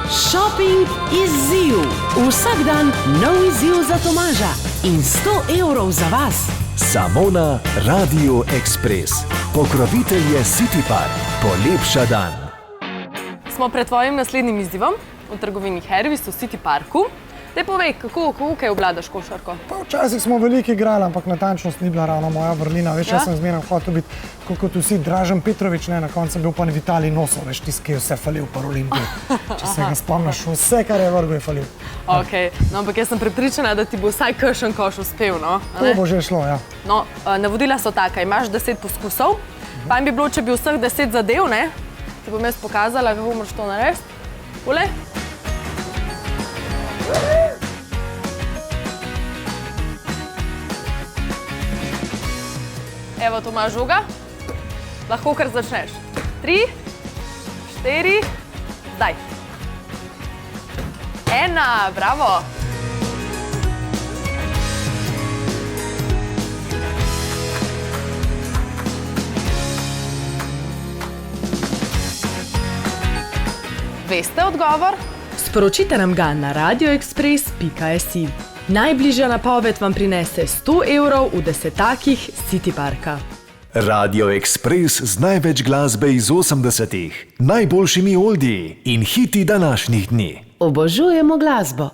Shopping izziv. Vsak dan nov izziv za Tomaža in 100 evrov za vas. Samo na Radio Express. Pokrovitelj je City Park. Polepša dan. Smo pred tvojim naslednjim izzivom v trgovini Hervis v City Parku. Te povej, kako kaj obvladaš košarko? Pa včasih smo veliko igrali, ampak natančnost ni bila ravno moja vrlina. Veš, jaz sem zmeraj hotel biti, kot vsi, Dražen Petrović, ne, na koncu sem bil pa v Italiji nosov, veš, tisti, ki je vse falil po Olimpiji. Če se ga spomniš, vse, kar je vrgo, je falil. Ok, no, ampak jaz sem prepričana, da ti bo vsaj kakšen koš uspel, no? To bo že šlo, ja. No, navodila so taka, imaš 10 poskusov, pa bi bilo, če bi vseh 10 zadev, ne? Ti bom jaz pokazala, kako moraš to narediti. Tole. Evo, Tomaž, žoga. Lahko kar začneš. 3, 4, zdaj. 1, bravo. Veste odgovor? Sporočite nam ga na radioexpress.si. Najbližja napoved vam prinese 100 evrov v desetakih City Parka. Radio Express z največ glasbe iz 80-ih, najboljšimi oldiji in hiti današnjih dni. Obožujemo glasbo.